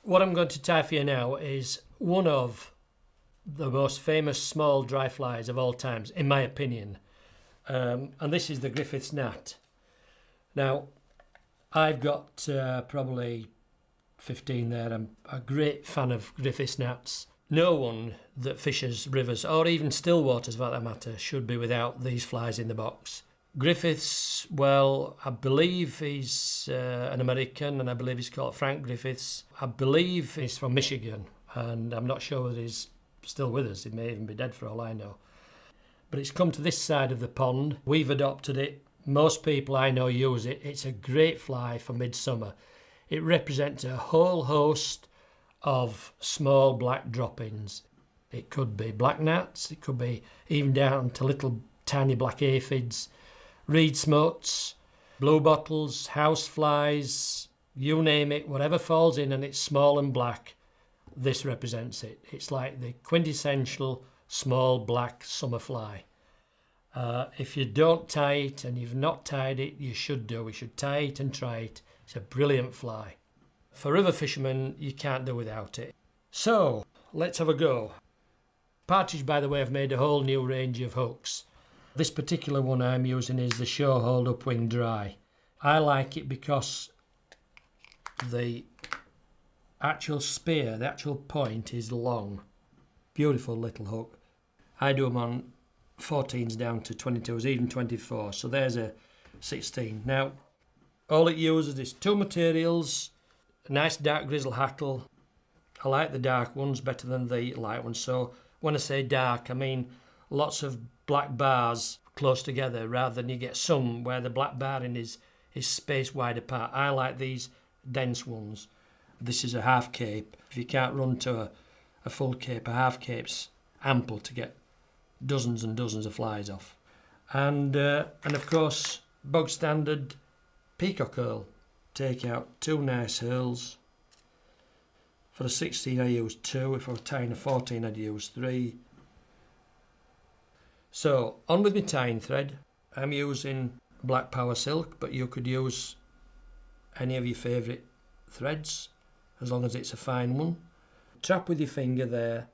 What I'm going to tie for you now is one of the most famous small dry flies of all times, in my opinion. And this is the Griffith's Gnat. Now, I've got probably 15 there. I'm a great fan of Griffith's Gnats. No one that fishes rivers, or even still waters for that matter, should be without these flies in the box. Griffiths, well, I believe he's an American, and I believe he's called Frank Griffiths. I believe he's from Michigan, and I'm not sure that he's still with us. He may even be dead for all I know. But it's come to this side of the pond. We've adopted it. Most people I know use it. It's a great fly for midsummer. It represents a whole host of small black droppings. It could be black gnats, it could be even down to little tiny black aphids, reed smuts, blue bottles, house flies, you name it, whatever falls in and it's small and black, this represents it. It's like the quintessential small black summer fly. If you don't tie it and you've not tied it, you should do. We should tie it and try it. It's a brilliant fly. For river fishermen, you can't do without it. So, let's have a go. Partridge, by the way, have made a whole new range of hooks. This particular one I'm using is the Show Hold Upwing Dry. I like it because the actual spear, the actual point is long. Beautiful little hook. I do them on 14s down to 22s, even 24. So there's a 16. Now, all it uses is two materials. A nice dark grizzle hackle. I like the dark ones better than the light ones. So when I say dark, I mean lots of black bars close together rather than you get some where the black barring is spaced wide apart. I like these dense ones. This is a half cape. If you can't run to a full cape, a half cape's ample to get dozens and dozens of flies off. And of course, bog standard peacock herl. Take out two nice herls. For a 16 I use 2, if I was tying a 14 I'd use 3. So on with my tying thread. I'm using black power silk, but you could use any of your favourite threads as long as it's a fine one. Trap with your finger there,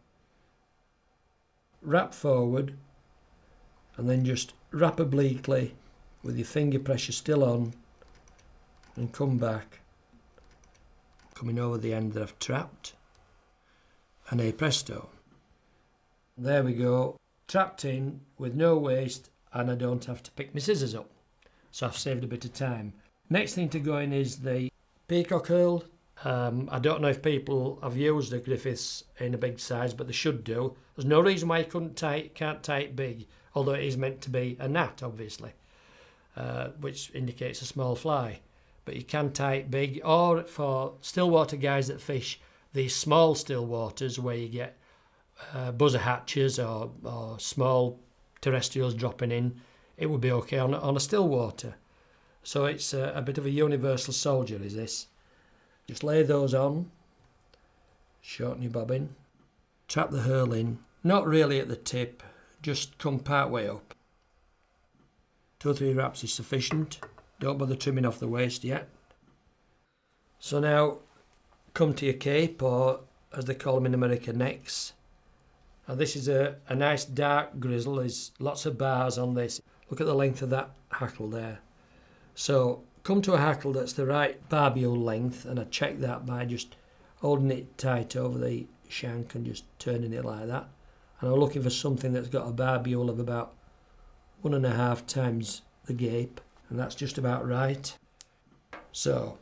wrap forward and then just wrap obliquely with your finger pressure still on and come back, coming over the end that I've trapped, and hey presto, there we go, trapped in with no waste, and I don't have to pick my scissors up, so I've saved a bit of time. Next thing to go in is the peacock herl. I don't know if people have used the Griffiths in a big size, but they should do. There's no reason why you can't tie it big, although it is meant to be a gnat, obviously, which indicates a small fly. But you can tie it big, or for stillwater guys that fish these small still waters where you get buzzer hatches or small terrestrials dropping in, it would be okay on a still water. So it's a bit of a universal soldier, is this. Just lay those on, shorten your bobbin, trap the herl in, not really at the tip, just come part way up. 2 or 3 wraps is sufficient. Don't bother trimming off the waist yet. So now come to your cape, or as they call them in America, necks. Now this is a nice dark grizzle. There's lots of bars on this. Look at the length of that hackle there. So come to a hackle that's the right barbule length, and I check that by just holding it tight over the shank and just turning it like that. And I'm looking for something that's got a barbule of about 1.5 times the gape. And that's just about right. So,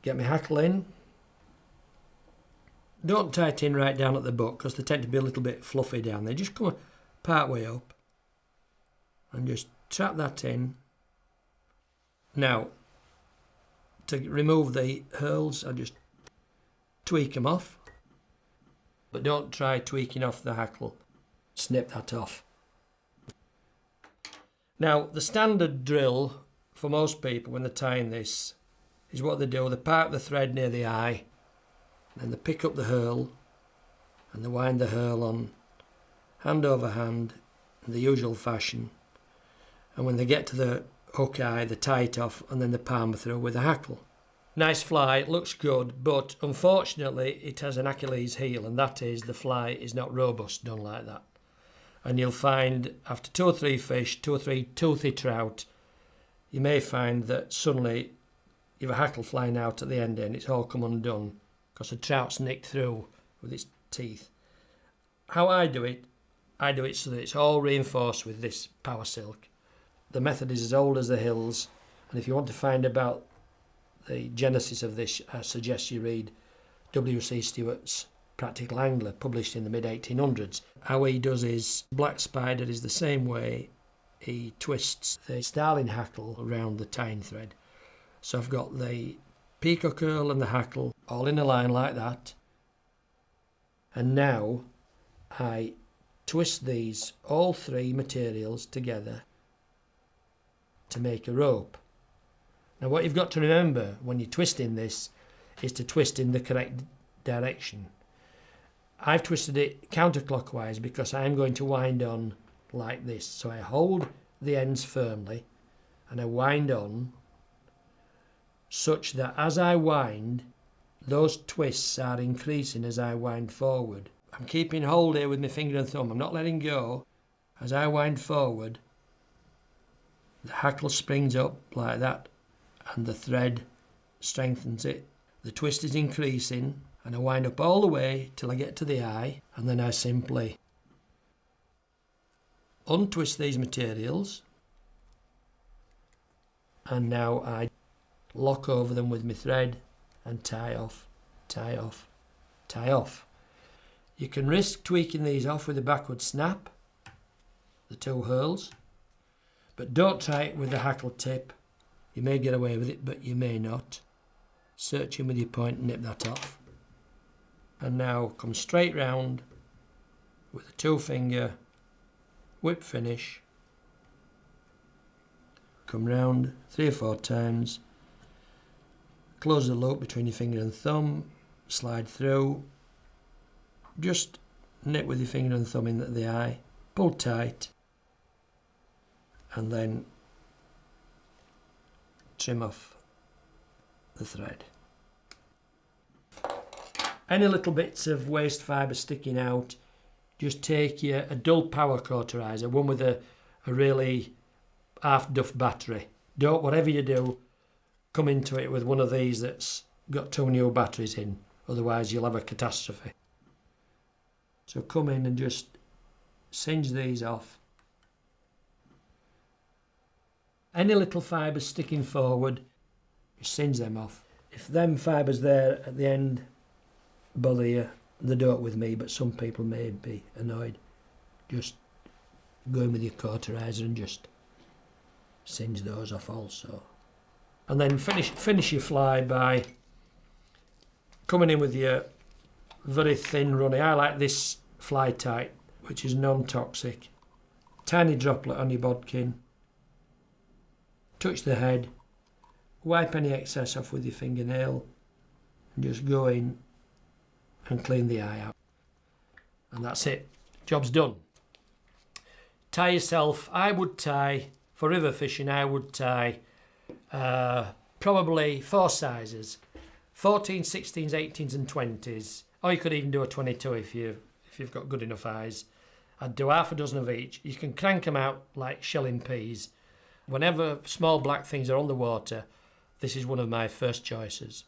get my hackle in. Don't tie it in right down at the butt because they tend to be a little bit fluffy down there. Just come part way up and just trap that in. Now, to remove the herls, I just tweak them off. But don't try tweaking off the hackle. Snip that off. Now, the standard drill for most people when they're tying this is what they do. They park the thread near the eye, then they pick up the herl and they wind the herl on hand over hand in the usual fashion, and when they get to the hook eye they tie it off and then they palm through with a hackle. Nice fly, looks good, but unfortunately it has an Achilles heel, and that is the fly is not robust done like that. And you'll find after 2 or 3 fish, 2 or 3 toothy trout, you may find that suddenly you have a hackle flying out at the end and it's all come undone because the trout's nicked through with its teeth. How I do it so that it's all reinforced with this power silk. The method is as old as the hills, and if you want to find about the genesis of this, I suggest you read W.C. Stewart's Practical Angler, published in the mid-1800s. How he does his black spider is the same way he twists the starling hackle around the tying thread. So I've got the peacock herl and the hackle all in a line like that. And now I twist these, all 3 materials together to make a rope. Now what you've got to remember when you're twisting this is to twist in the correct direction. I've twisted it counterclockwise because I'm going to wind on like this. So I hold the ends firmly and I wind on such that as I wind, those twists are increasing as I wind forward. I'm keeping hold here with my finger and thumb. I'm not letting go. As I wind forward, the hackle springs up like that and the thread strengthens it. The twist is increasing and I wind up all the way till I get to the eye, and then I simply untwist these materials, and now I lock over them with my thread and tie off, tie off, tie off. You can risk tweaking these off with a backward snap, the 2 herls, but don't try it with the hackle tip. You may get away with it, but you may not. Search in with your point and nip that off. And now come straight round with a 2-finger whip finish. Come round 3 or 4 times. Close the loop between your finger and thumb. Slide through. Just nip with your finger and thumb in the eye. Pull tight. And then trim off the thread. Any little bits of waste fibre sticking out, just take a dull power cauterizer, one with a really half-duff battery. Don't, whatever you do, come into it with one of these that's got 2 new batteries in, otherwise you'll have a catastrophe. So come in and just singe these off. Any little fibres sticking forward, just singe them off. If them fibres there at the end bother you, they don't with me, but some people may be annoyed. Just go in with your cauterizer and just singe those off also. And then finish your fly by coming in with your very thin runny. I like this fly tight, which is non-toxic. Tiny droplet on your bodkin. Touch the head. Wipe any excess off with your fingernail and just go in and clean the eye out. And that's it. Job's done. Tie yourself. I would tie, for river fishing, I would tie probably 4 sizes. 14s, 16s, 18s and 20s. Or you could even do a 22 if you've got good enough eyes. I'd do half a dozen of each. You can crank them out like shelling peas. Whenever small black things are on the water, this is one of my first choices.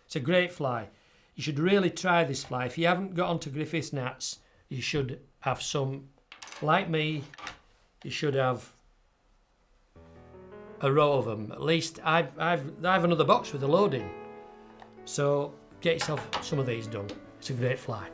It's a great fly. You should really try this fly. If you haven't got onto Griffith's gnats, you should have some. Like me, you should have a row of them. At least I have another box with a load in. So get yourself some of these done. It's a great fly.